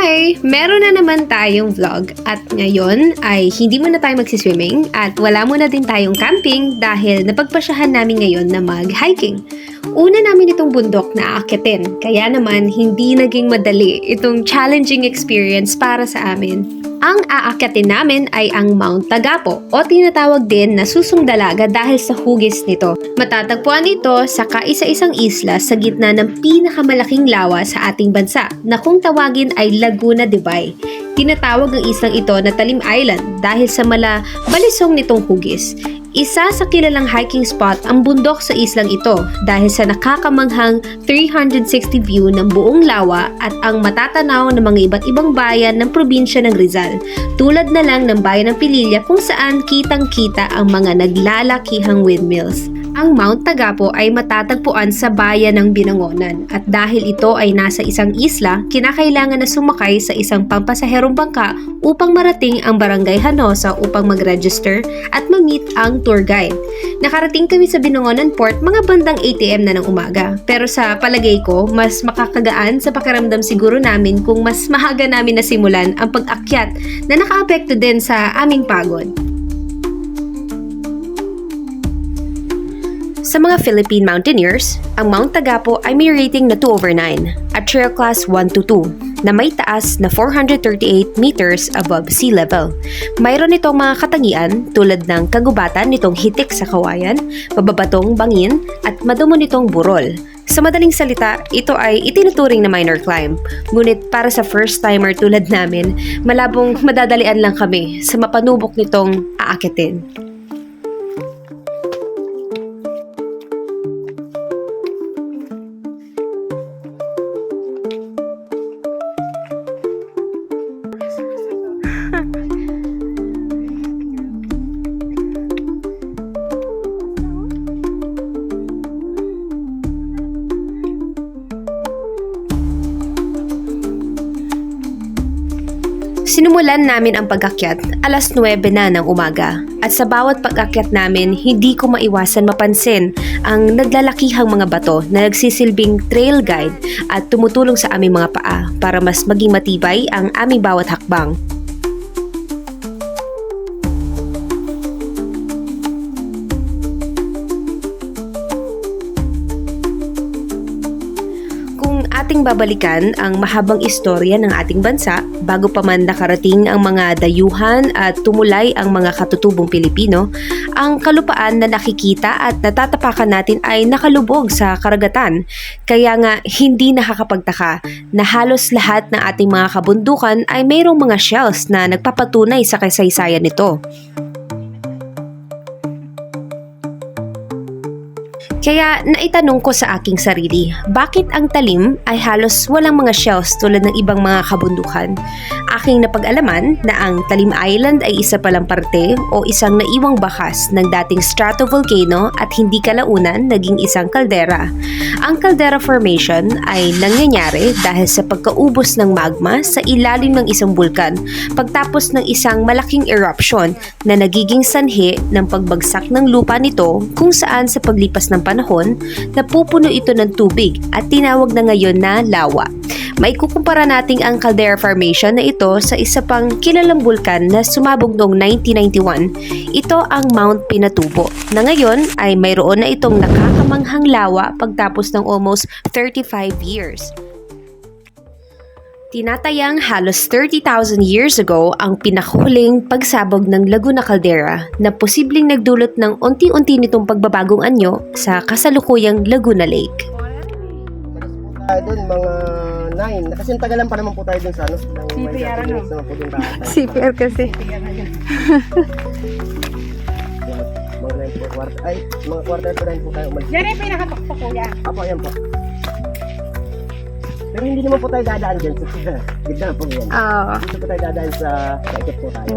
Hi! Meron na naman tayong vlog at ngayon ay hindi muna tayo magsiswimming at wala muna din tayong camping dahil napagpasyahan namin ngayon na mag-hiking. Una namin itong bundok na aakyatin kaya naman hindi naging madali itong challenging experience para sa amin. Ang aakyatin namin ay ang Mount Tagapo o tinatawag din na Susong Dalaga dahil sa hugis nito. Matatagpuan ito sa kaisa-isang isla sa gitna ng pinakamalaking lawa sa ating bansa na kung tawagin ay Laguna de Bay. Tinatawag ang islang ito na Talim Island dahil sa balisong nitong hugis. Isa sa kilalang hiking spot ang bundok sa islang ito dahil sa nakakamanghang 360 view ng buong lawa at ang matatanaw ng mga iba't ibang bayan ng probinsya ng Rizal. Tulad na lang ng bayan ng Pililla kung saan kitang-kita ang mga naglalakihang windmills. Ang Mount Tagapo ay matatagpuan sa bayan ng Binangonan at dahil ito ay nasa isang isla, kinakailangan na sumakay sa isang pampasaherong bangka upang marating ang Barangay Hanosa upang mag-register at ma-meet ang tour guide. Nakarating kami sa Binangonan Port mga bandang 8 AM na ng umaga. Pero sa palagay ko, mas makakagaan sa pakiramdam siguro namin kung mas maaga namin nasimulan ang pag-akyat na nakaapekto din sa aming pagod. Sa mga Philippine mountaineers, ang Mount Tagapo ay may rating na 2/9 at trail class 1-2 na may taas na 438 meters above sea level. Mayroon itong mga katangian tulad ng kagubatan nitong hitik sa kawayan, mababatong bangin at madamo nitong burol. Sa madaling salita, ito ay itinuturing na minor climb. Ngunit para sa first timer tulad namin, malabong madadalian lang kami sa mapanubok nitong aakitin. Sinumulan namin ang pag-akyat alas 9 na ng umaga at sa bawat pag-akyat namin hindi ko maiwasan mapansin ang naglalakihang mga bato na nagsisilbing trail guide at tumutulong sa aming mga paa para mas maging matibay ang aming bawat hakbang. Ating babalikan ang mahabang istorya ng ating bansa bago pa man nakarating ang mga dayuhan at tumulay ang mga katutubong Pilipino, ang kalupaan na nakikita at natatapakan natin ay nakalubog sa karagatan. Kaya nga hindi nakakapagtaka na halos lahat ng ating mga kabundukan ay mayroong mga shells na nagpapatunay sa kasaysayan nito. Kaya naitanong ko sa aking sarili, bakit ang Talim ay halos walang mga shells tulad ng ibang mga kabundukan? Aking napag-alaman na ang Talim Island ay isa palang parte o isang naiwang bakas ng dating stratovolcano at hindi kalaunan naging isang kaldera. Ang Caldera Formation ay nangyayari dahil sa pagkaubos ng magma sa ilalim ng isang bulkan pagtapos ng isang malaking eruption na nagiging sanhi ng pagbagsak ng lupa nito kung saan sa paglipas ng panahon, napupuno ito ng tubig at tinawag na ngayon na lawa. Maikukumpara natin ang Caldera Formation na ito sa isa pang kilalang bulkan na sumabog noong 1991. Ito ang Mount Pinatubo na ngayon ay mayroon na itong nakakamanghang lawa pagtapos ng almost 35 years. Tinatayang halos 30,000 years ago ang pinakahuling pagsabog ng Laguna Caldera na posibleng nagdulot ng unti-unti nitong pagbabagong anyo sa kasalukuyang Laguna Lake. Doon mga 9. Kasi tagalan pa naman po tayo doon sa ano. CPR ano? CPR kasi. Mga 9 po quarter. Ay, mga quarter to 9 po tayo umalis. Diyan yung pinakatakpo kuya. Apo, yan po. Pero hindi naman po tayo dadaan dyan. Ganda po yan. Oo. Dito po tayo dadaan sa ikot po tayo.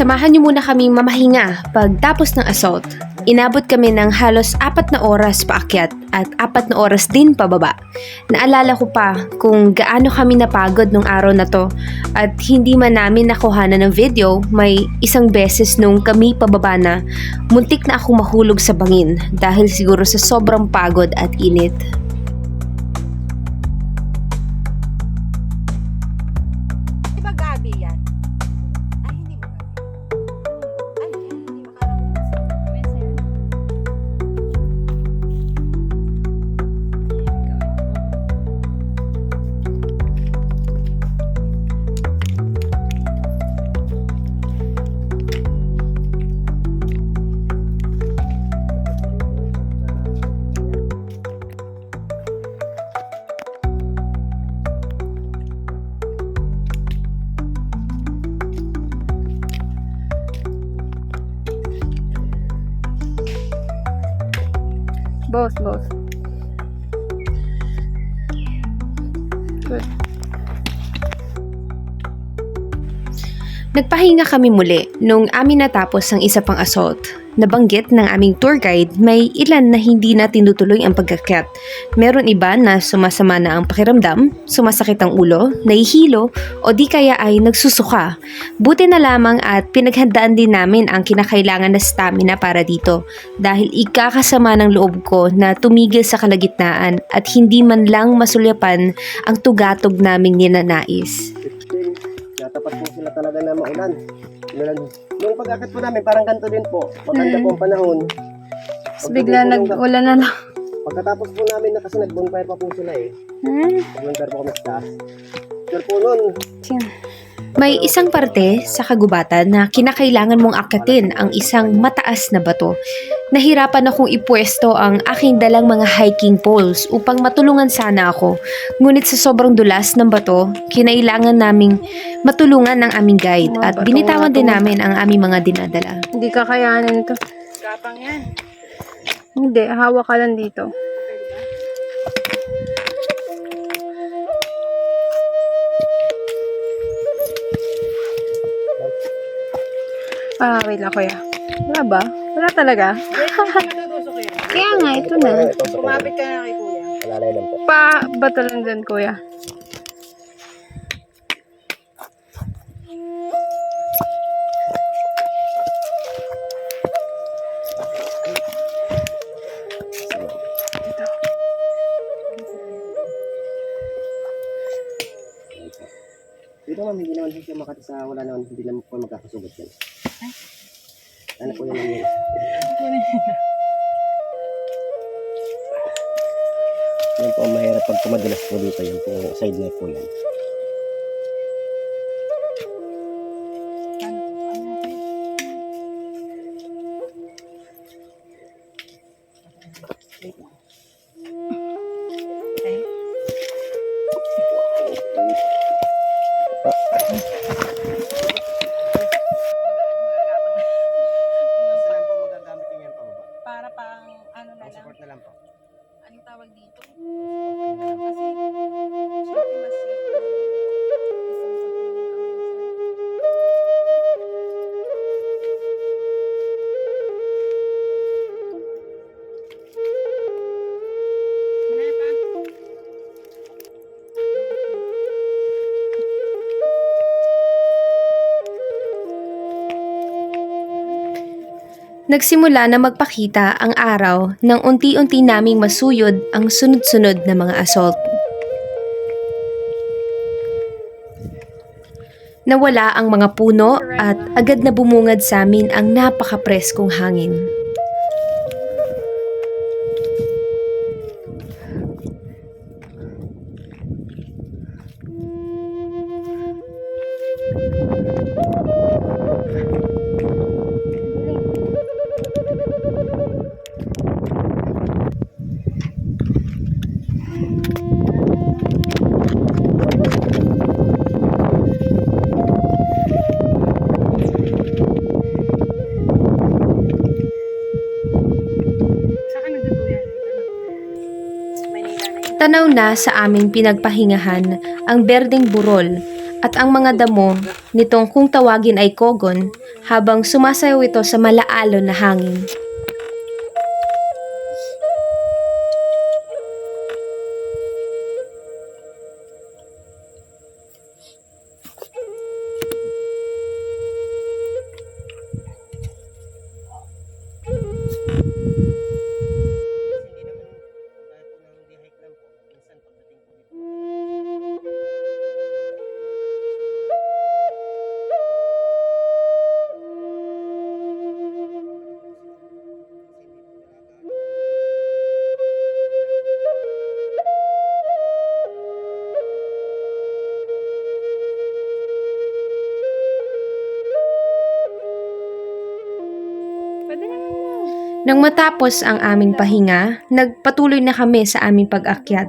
Samahan niyo muna kami mamahinga pagtapos ng assault. Inabot kami ng halos 4 na oras paakyat at 4 na oras din pababa. Naalala ko pa kung gaano kami napagod nung araw na to at hindi man namin nakuhanan ng video, may isang beses nung kami pababa na, muntik na akong mahulog sa bangin dahil siguro sa sobrang pagod at init. Di ba gabi yan? Ay, hindi ba gabi? Ay, hindi makakalaman. Boss. Good. Nagpahinga kami muli nung amin natapos ang isa pang assault. Nabanggit ng aming tour guide may ilan na hindi na tinutuloy ang pagkakyat. Meron iba na sumasama na ang pakiramdam, sumasakit ang ulo, nahihilo o di kaya ay nagsusuka. Buti na lamang at pinaghandaan din namin ang kinakailangan na stamina para dito dahil ikakasama ng loob ko na tumigil sa kalagitnaan at hindi man lang masulyapan ang tugatog naming ninanais. Natapat po sila talaga na maulan. Nung pag-akit po namin, parang ganito din po. Maganda po ang panahon. Bigla nag-ulan na lang. Pagkatapos po namin na kasi nag-bonfire pa po sila eh. Nag-bonfire po kami sa taas. Pero po nun, May isang parte sa kagubatan na kinakailangan mong akatin ang isang mataas na bato. Nahirapan akong ipwesto ang aking dalang mga hiking poles upang matulungan sana ako. Ngunit sa sobrang dulas ng bato, kinailangan naming matulungan ng aming guide at binitawan din namin ang aming mga dinadala. Hindi kakayanin to. Gapang yan. Hindi, hawak ka lang dito. Wait lang kuya. Wala ba? Wala talaga? Kaya nga, ito na. kumapit ka na kay kuya. Alalay lang po. Bato lang dyan kuya. Dito ma'am, hindi naman siya makati sa wala naman, hindi naman po magkakasugat yan. Ano po yung nangyari? Yan po ang mahirap pag kumadulas po dito, yan po side net po yan. Isa lang po magagamit niya yan pababa. Para pang ano na lang. Support na lang po. Anong tawag dito? Kasi, syempre mas safe. Manaya pa. Nagsimula na magpakita ang araw nang unti-unti naming masuyod ang sunod-sunod na mga assault. Nawala ang mga puno at agad na bumungad sa amin ang napaka-preskong hangin. Saka nagduduyan. Manila na yun. Tanaw na sa aming pinagpahingahan ang berdeng burol at ang mga damo nitong kung tawagin ay kogon habang sumasayaw ito sa malaalon na hangin. Hindi naman gaya po ng di-hike lang po. Minsan pagdating po dito. Pwede na. Nang matapos ang aming pahinga, nagpatuloy na kami sa aming pag-akyat.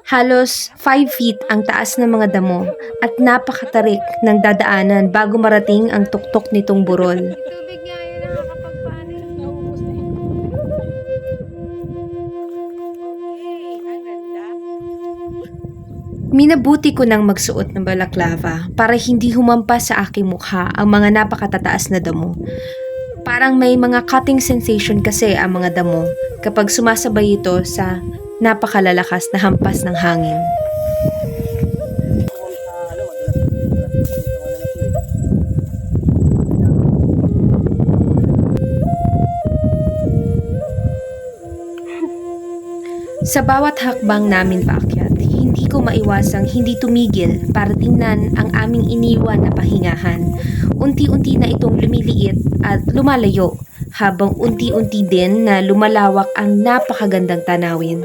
Halos 5 feet ang taas ng mga damo at napakatarik ng dadaanan bago marating ang tuktok nitong burol. Tubig nga yun nakakapagpaano. Naubos na yun. Okay, ang ganda. Minabuti ko nang magsuot ng balaklava para hindi humampas sa aking mukha ang mga napakatataas na damo. Parang may mga cutting sensation kasi ang mga damo kapag sumasabay ito sa napakalalakas na hampas ng hangin. Kung sa ano, madalas dito na po eh. Sa bawat hakbang namin paakyat, hindi ko maiwasang hindi tumigil para tingnan ang aming iniwan na pahingahan. Unti-unti na itong lumiliit at lumalayo habang unti-unti din na lumalawak ang napakagandang tanawin.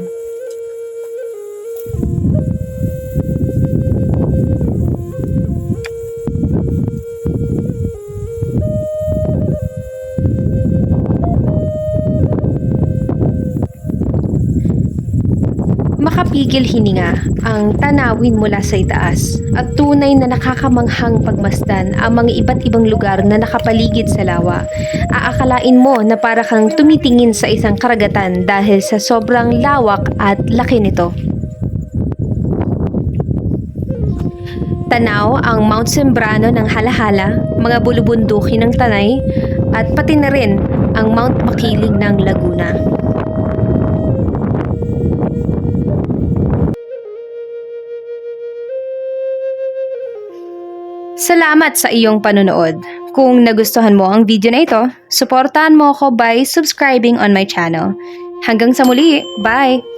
Makapigil hininga ang tanawin mula sa itaas at tunay na nakakamanghang pagmasdan ang mga iba't ibang lugar na nakapaligid sa lawa. Aakalain mo na para kang tumitingin sa isang karagatan dahil sa sobrang lawak at laki nito. Tanaw ang Mount Sembrano ng Halahala, mga bulubunduki ng Tanay, at pati na rin ang Mount Makiling ng Laguna. Salamat sa iyong panonood. Kung nagustuhan mo ang video na ito, suportahan mo ako by subscribing on my channel. Hanggang sa muli, bye!